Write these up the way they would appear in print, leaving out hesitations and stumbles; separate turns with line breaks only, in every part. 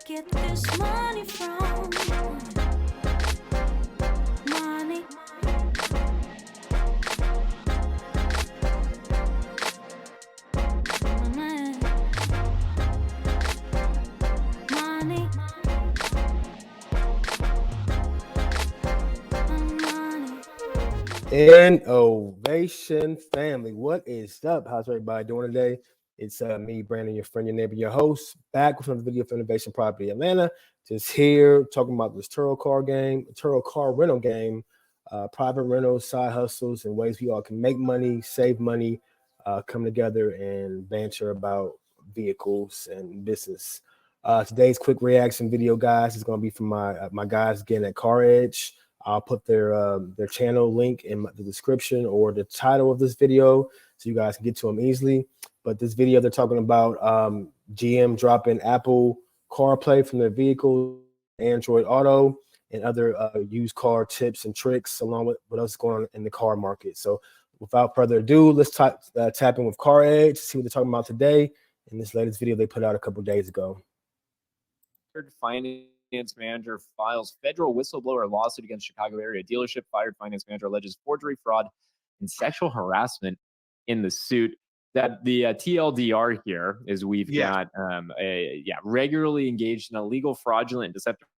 get this money from? Money. Money.
Innovation family, what is up? How's everybody doing today? It's me, Brandon, your friend, your neighbor, your host, back with another video for Innovation Property Atlanta. Just here talking about this Turo car rental game, private rentals, side hustles, and ways we all can make money, save money, come together and banter about vehicles and business. Today's quick reaction video, guys, is going to be from my guys again at CarEdge. I'll put their channel link in the description or the title of this video so you guys can get to them easily. But this video, they're talking about GM dropping Apple CarPlay from their vehicles, Android Auto, and other used car tips and tricks, along with what else is going on in the car market. So without further ado, let's tap in with CarEdge to see what they're talking about today in this latest video they put out a couple days ago.
Finance manager files federal whistleblower lawsuit against Chicago area dealership. Fired finance manager alleges forgery, fraud, and sexual harassment in the suit. That the TLDR here is we've got regularly engaged in illegal, fraudulent, and deceptive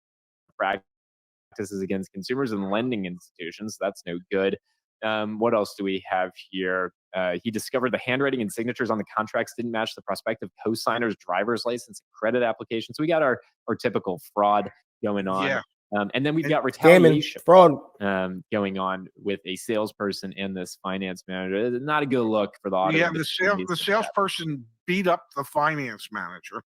practices against consumers and lending institutions. That's no good. What else do we have here? He discovered the handwriting and signatures on the contracts didn't match the prospective co-signer's driver's license and credit application. So we got our typical fraud going on.
Yeah.
And then we've got retaliation
fraud
going on with a salesperson and this finance manager. Not a good look for the auto.
Yeah, the salesperson beat up the finance manager.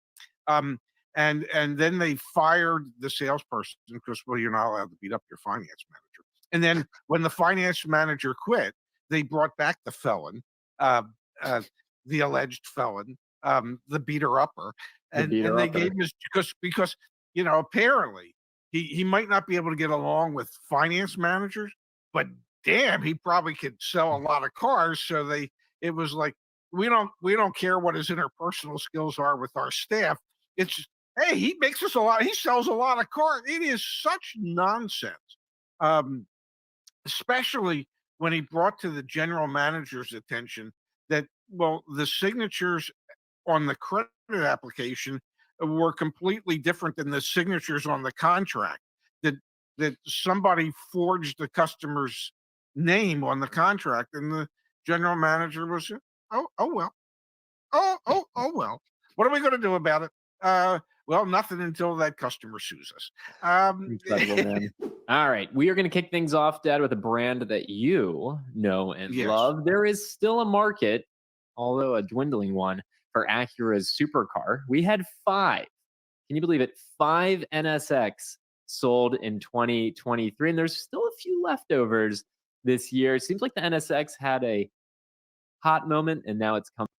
And then they fired the salesperson because, well, you're not allowed to beat up your finance manager. And then when the finance manager quit, they brought back the felon, the alleged felon, the beater-upper, and they gave him because you know, apparently he might not be able to get along with finance managers, but damn, he probably could sell a lot of cars. So it was like, we don't care what his interpersonal skills are with our staff. It's just, hey, he makes us a lot. He sells a lot of cars. It is such nonsense, especially when he brought to the general manager's attention that, well, the signatures on the credit application were completely different than the signatures on the contract, that somebody forged the customer's name on the contract, and the general manager was, oh well, what are we going to do about it? Well, nothing until that customer sues us.
Incredible, man. All right, we are going to kick things off, Dad, with a brand that you know and love. There is still a market, although a dwindling one, for Acura's supercar. We had 5. Can you believe it? 5 NSX sold in 2023, and there's still a few leftovers this year. It seems like the NSX had a hot moment, and now it's coming.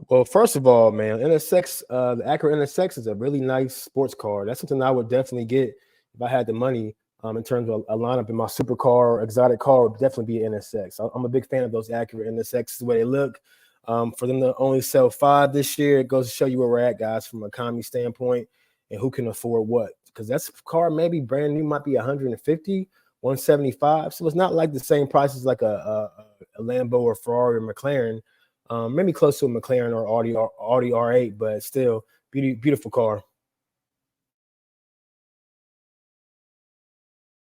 Well, first of all, man, NSX, the Acura NSX is a really nice sports car. That's something I would definitely get if I had the money. In terms of a lineup in my supercar or exotic car, would definitely be an NSX. I'm a big fan of those Acura NSXs, the way they look. For them to only sell 5 this year, it goes to show you where we're at, guys, from an economy standpoint and who can afford what. Because that car, maybe brand new, might be 150, 175. So it's not like the same prices like a Lambo or Ferrari or McLaren. Maybe close to a McLaren or Audi R8, but still beautiful car.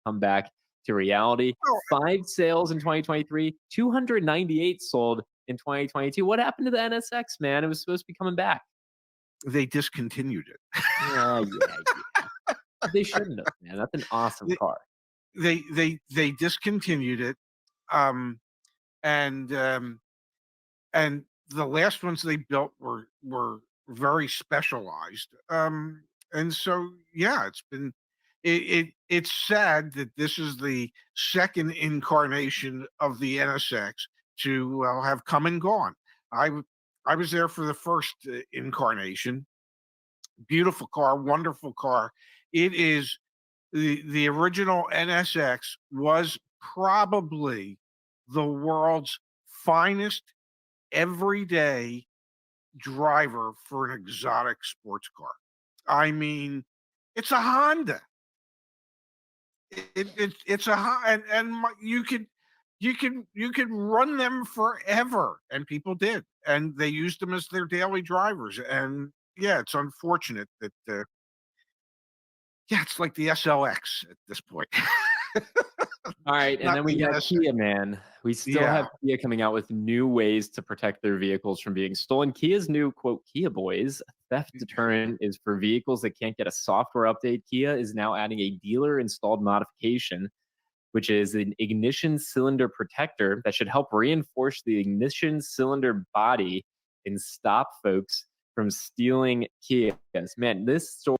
Come back to reality. 5 sales in 2023, 298 sold in 2022. What happened to the NSX, man? It was supposed to be coming back.
They discontinued it.
Yeah. They shouldn't have, man. That's an awesome car.
They discontinued it. And the last ones they built were very specialized. And so, yeah, it's sad that this is the second incarnation of the NSX to have come and gone. I was there for the first incarnation. Beautiful car, wonderful car. It is the original NSX was probably the world's finest everyday driver for an exotic sports car. I mean, it's a Honda. It's a you could run them forever, and people did, and they used them as their daily drivers. And yeah, it's unfortunate that yeah, it's like the SLX at this point.
All right, and
Not
then we
the
got
S-
Kia, man. We still
yeah.
have Kia coming out with new ways to protect their vehicles from being stolen. Kia's new quote, Kia Boyz theft deterrent is for vehicles that can't get a software update. Kia is now adding a dealer installed modification, which is an ignition cylinder protector that should help reinforce the ignition cylinder body and stop folks from stealing Kias. Man, this story.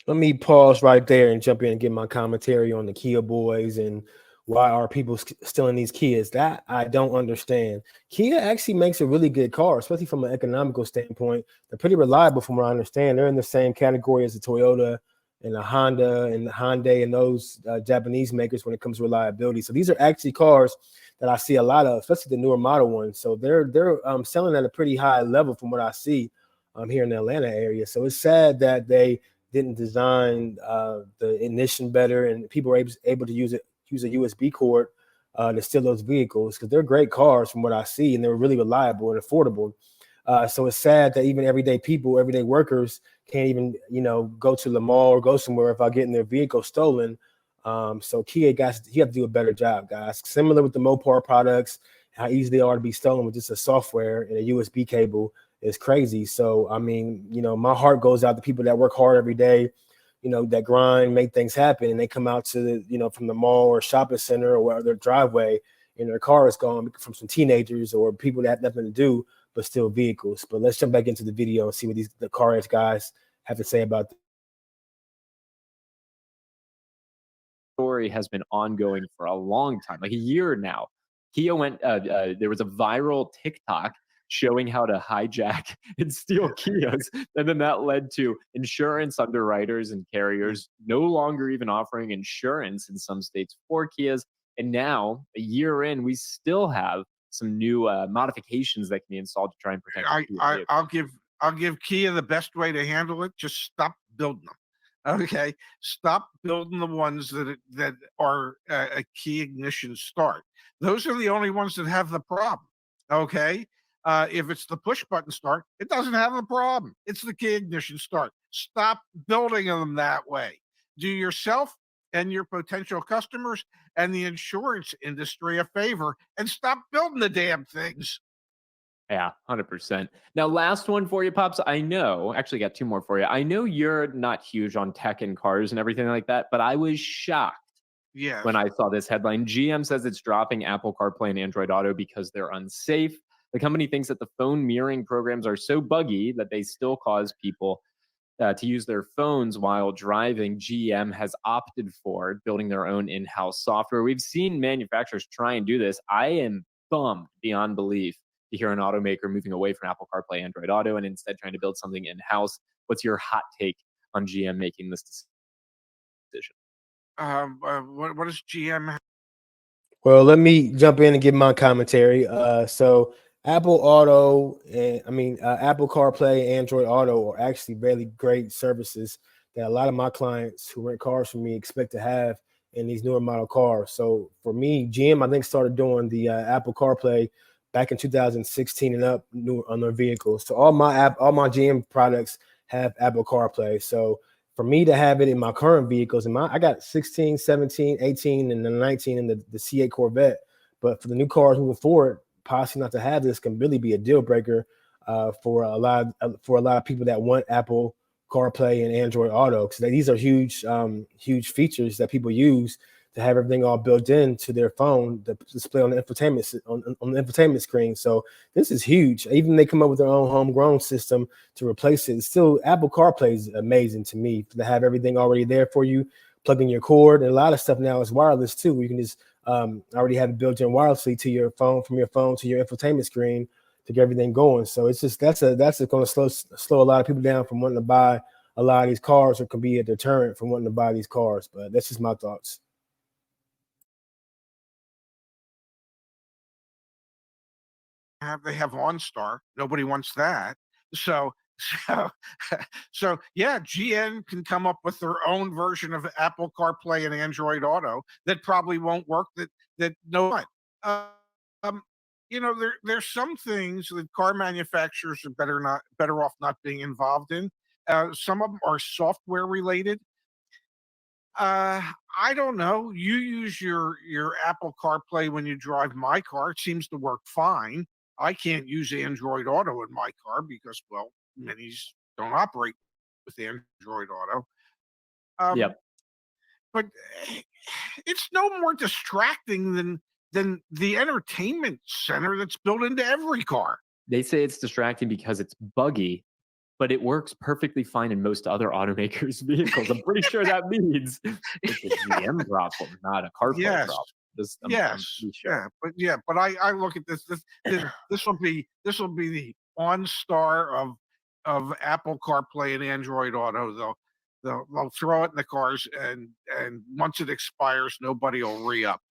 Let me pause right there and jump in and give my commentary on the Kia Boys and why are people stealing these Kias. That I don't understand. Kia actually makes a really good car, especially from an economical standpoint. They're pretty reliable from what I understand. They're in the same category as the Toyota and the Honda and the Hyundai and those Japanese makers when it comes to reliability. So these are actually cars that I see a lot of, especially the newer model ones. So they're selling at a pretty high level from what I see here in the Atlanta area. So it's sad that they didn't design the ignition better, and people were able to use a USB cord to steal those vehicles because they're great cars from what I see, and they're really reliable and affordable. So it's sad that even everyday people, everyday workers, can't even go to the mall or go somewhere without getting their vehicle stolen. So Kia guys, you have to do a better job, guys. Similar with the Mopar products, how easy they are to be stolen with just a software and a USB cable is crazy. So, I mean, my heart goes out to people that work hard every day, that grind, make things happen, and they come out to the, from the mall or shopping center or their driveway, and their car is gone from some teenagers or people that have nothing to do but steal vehicles. But let's jump back into the video and see what the CarEdge guys have to say about this.
Story has been ongoing for a long time, like a year now. Kia went, there was a viral TikTok showing how to hijack and steal Kias. And then that led to insurance underwriters and carriers no longer even offering insurance in some states for Kias. And now, a year in, we still have some new modifications that can be installed to try and protect.
I'll give Kia the best way to handle it. Just stop building them. Okay, stop building the ones that are a key ignition start. Those are the only ones that have the problem. Okay, if it's the push button start, it doesn't have the problem. It's the key ignition start. Stop building them that way. Do yourself and your potential customers and the insurance industry a favor and stop building the damn things.
Yeah, 100%. Now, last one for you, Pops. I know, actually got two more for you. I know you're not huge on tech and cars and everything like that, but I was shocked
Yes.
when I saw this headline. GM says it's dropping Apple CarPlay and Android Auto because they're unsafe. The company thinks that the phone mirroring programs are so buggy that they still cause people to use their phones while driving. GM has opted for building their own in-house software. We've seen manufacturers try and do this. I am bummed beyond belief to hear an automaker moving away from Apple CarPlay, Android Auto, and instead trying to build something in-house. What's your hot take on GM making this decision?
What does GM have?
Well, let me jump in and give my commentary. So Apple Auto and Apple CarPlay, Android Auto are actually really great services that a lot of my clients who rent cars from me expect to have in these newer model cars. So for me, GM, I think, started doing the Apple CarPlay back in 2016 and up on their vehicles. So all my GM products have Apple CarPlay. So for me to have it in my current vehicles, I got 16, 17, 18, and then 19 in the C8 Corvette. But for the new cars moving forward, possibly not to have this can really be a deal breaker for a lot of people that want Apple CarPlay and Android Auto, because these are huge features that people use to have everything all built into their phone, the display on the infotainment screen. So this is huge. Even they come up with their own homegrown system to replace it. Still, Apple CarPlay is amazing to me to have everything already there for you. Plug in your cord, and a lot of stuff now is wireless too. You can just already have it built in wirelessly to your phone, from your phone to your infotainment screen to get everything going. So it's just that's going to slow a lot of people down from wanting to buy a lot of these cars, or can be a deterrent from wanting to buy these cars. But that's just my thoughts.
They have OnStar. Nobody wants that. So So, so yeah, GM can come up with their own version of Apple CarPlay and Android Auto that probably won't work. That no one. Um, there's some things that car manufacturers are better off not being involved in. Some of them are software related. I don't know. You use your Apple CarPlay when you drive my car. It seems to work fine. I can't use Android Auto in my car because, well, minis don't operate with Android Auto. Um,
Yep.
but eh, it's no more distracting than the entertainment center that's built into every car.
They say it's distracting because it's buggy, but it works perfectly fine in most other automakers' vehicles. I'm pretty sure that means it's a GM problem, not a CarPlay
Yes.
problem. I'm
Yes,
pretty sure.
but I look at this will be the OnStar of Apple CarPlay and Android Auto. They'll throw it in the cars, and once it expires, nobody will re-up.